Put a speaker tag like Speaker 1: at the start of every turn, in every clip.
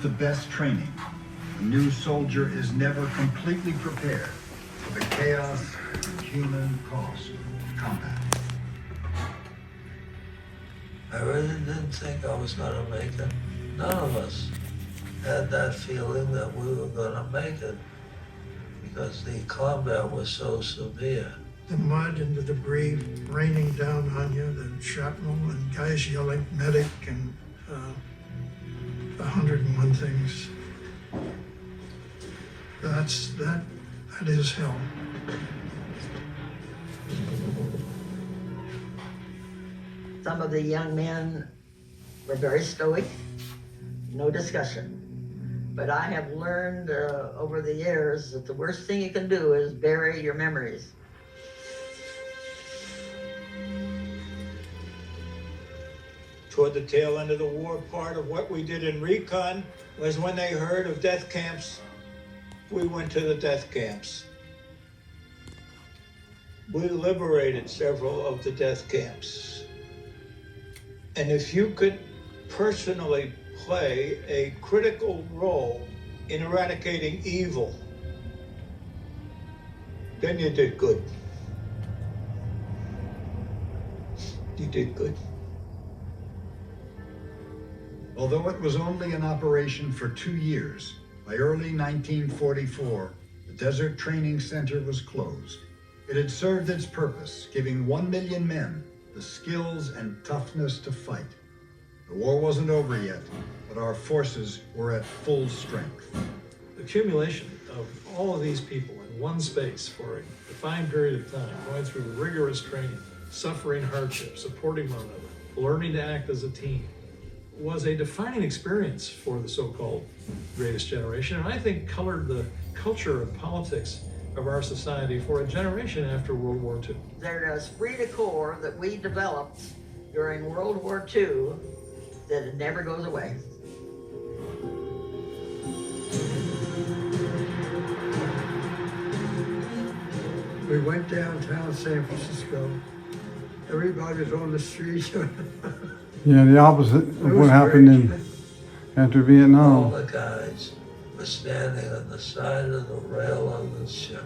Speaker 1: the best training, a new soldier is never completely prepared for the chaos and human cost of combat.
Speaker 2: I really didn't think I was gonna make it. None of us had that feeling that we were gonna make it because the combat was so severe.
Speaker 3: The mud and the debris raining down on you, the shrapnel and guys yelling medic and 101 things. That is hell.
Speaker 4: Some of the young men were very stoic, no discussion. But I have learned over the years that the worst thing you can do is bury your memories.
Speaker 5: Toward the tail end of the war, part of what we did in recon was when they heard of death camps, we went to the death camps. We liberated several of the death camps. And if you could personally play a critical role in eradicating evil, then you did good. You did good.
Speaker 1: Although it was only in operation for 2 years, by early 1944, the Desert Training Center was closed. It had served its purpose, giving 1 million men the skills and toughness to fight. The war wasn't over yet, but our forces were at full strength.
Speaker 6: The accumulation of all of these people in one space for a defined period of time, going through rigorous training, suffering hardship, supporting one another, learning to act as a team, was a defining experience for the so-called greatest generation, and I think colored the culture and politics of our society for a generation after World War II.
Speaker 4: There's esprit de corps that we developed during World War II that it never goes away.
Speaker 3: We went downtown San Francisco. Everybody was on the street.
Speaker 7: Yeah, the opposite of what happened after
Speaker 2: All
Speaker 7: Vietnam.
Speaker 2: the guys were standing on the side of the rail of the ship,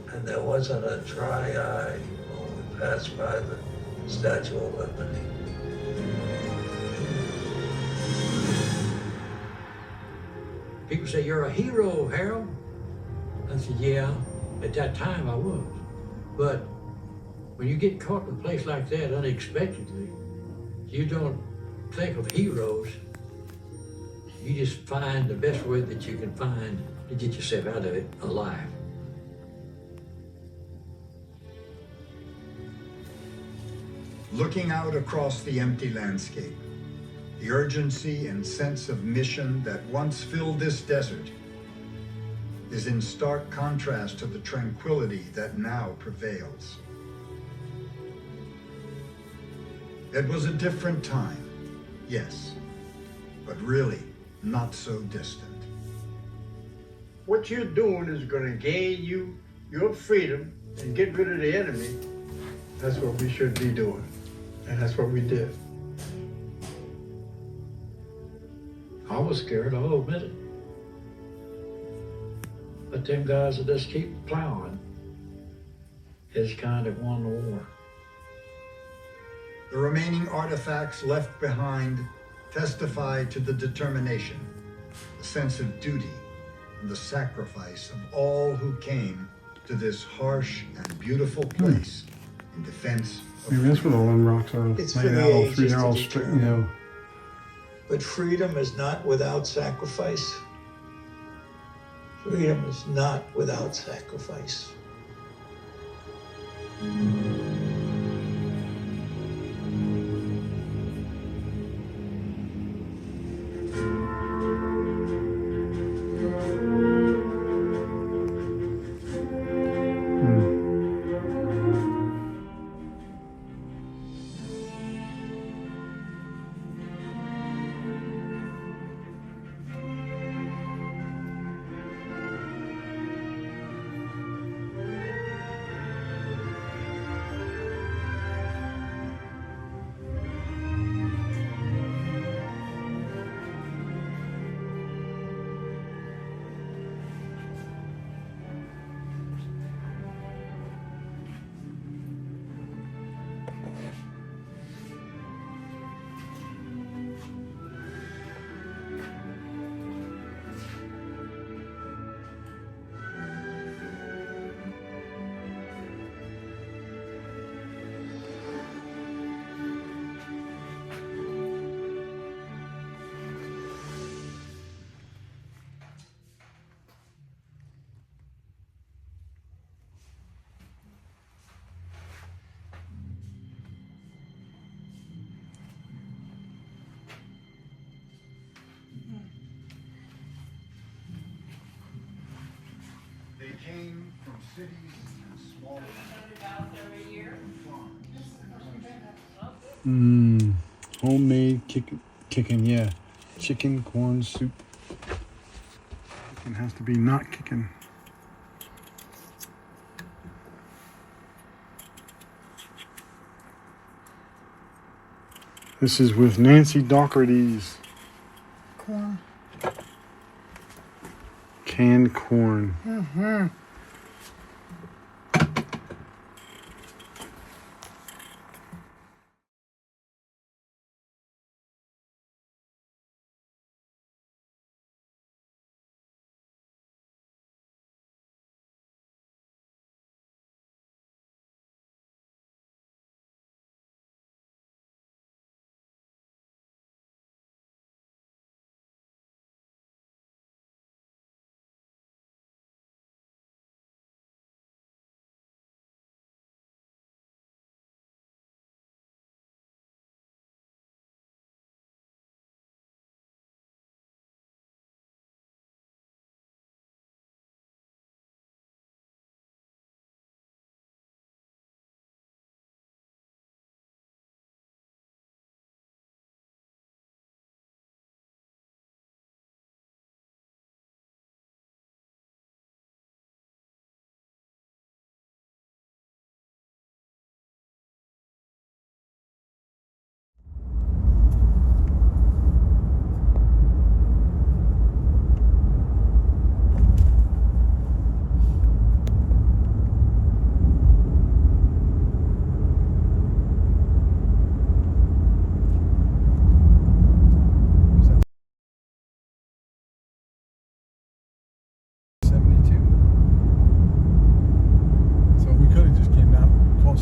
Speaker 2: and there wasn't a dry eye when we passed by the Statue of Liberty.
Speaker 8: People say, "You're a hero, Harold." I said, "Yeah, at that time I was." But when you get caught in a place like that unexpectedly, you don't think of heroes. You just find the best way that you can find to get yourself out of it alive.
Speaker 1: Looking out across the empty landscape, the urgency and sense of mission that once filled this desert is in stark contrast to the tranquility that now prevails. It was a different time, yes, but really not so distant.
Speaker 9: What you're doing is going to gain you your freedom and get rid of the enemy.
Speaker 3: That's what we should be doing, and that's what we did.
Speaker 8: I was scared, I'll admit it. But them guys that just keep plowing is kind of won the war.
Speaker 1: The remaining artifacts left behind testify to the determination, the sense of duty, and the sacrifice of all who came to this harsh and beautiful place in defense of
Speaker 7: Maybe that's what all them rocks are.
Speaker 5: It's
Speaker 7: Made
Speaker 5: for the
Speaker 7: out all
Speaker 5: ages
Speaker 7: three. They're
Speaker 5: to
Speaker 7: all
Speaker 5: determine.
Speaker 7: you know.
Speaker 5: But freedom is not without sacrifice. Freedom is not without sacrifice.
Speaker 1: They came from cities and small
Speaker 7: Homemade kicking, yeah. Chicken corn soup. Chicken has to be not kicking. This is with Nancy Doherty's
Speaker 3: Corn.
Speaker 7: canned corn.
Speaker 3: Mm-hmm.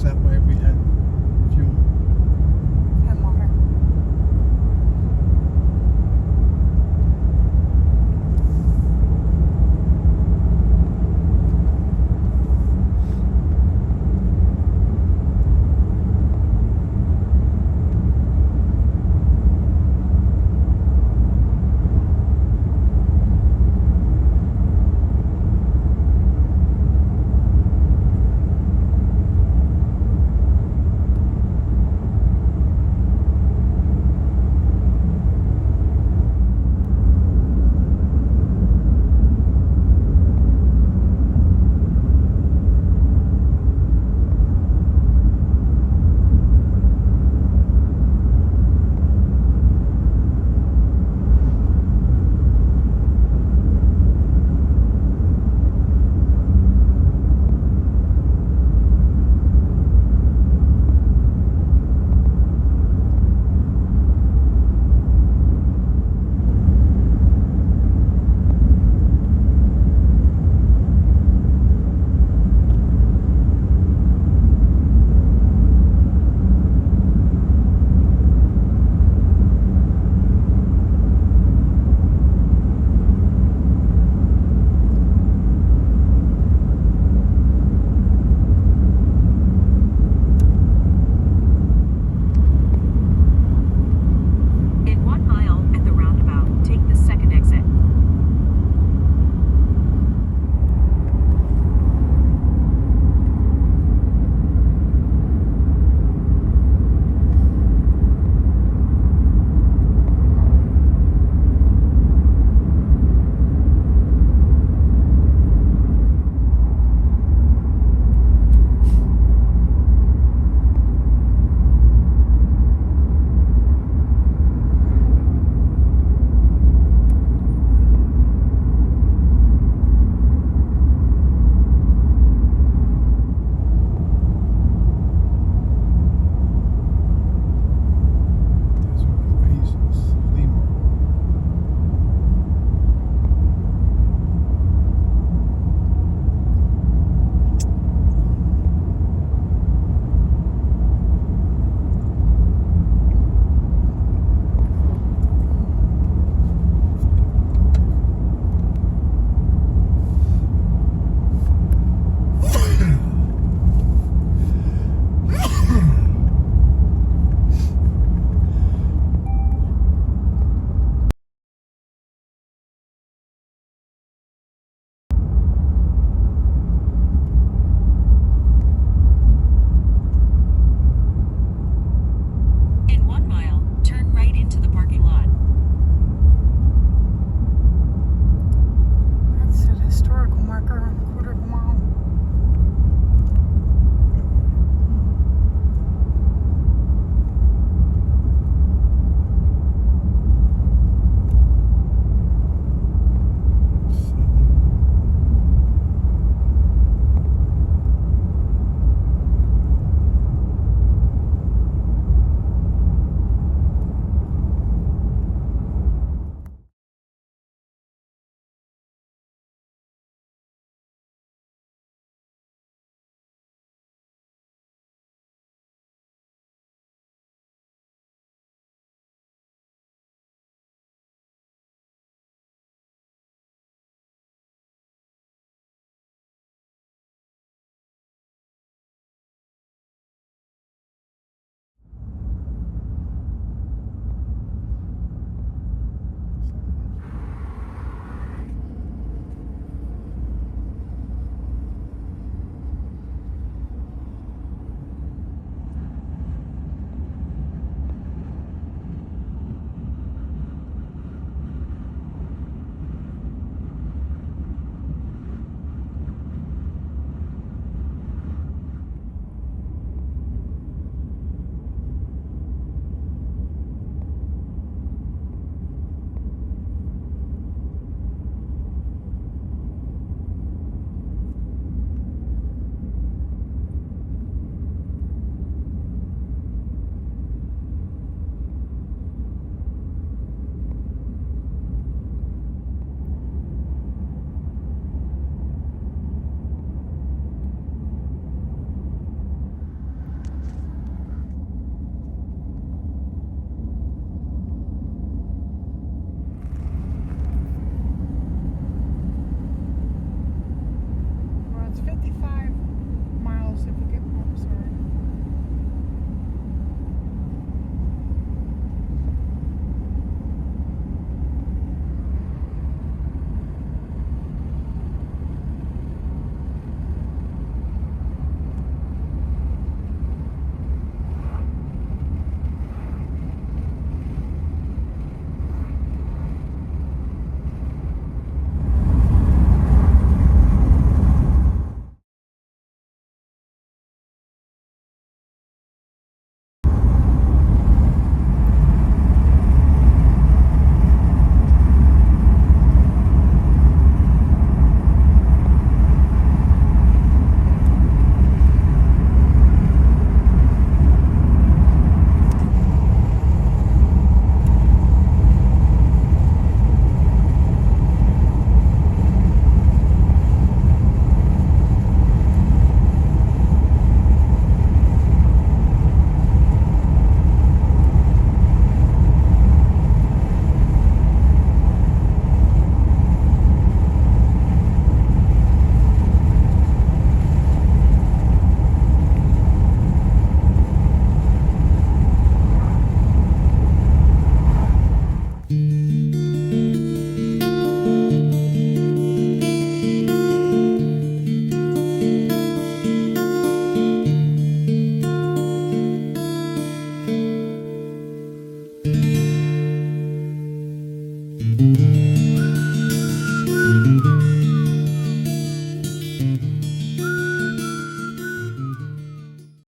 Speaker 7: That way we had fuel.
Speaker 10: And water.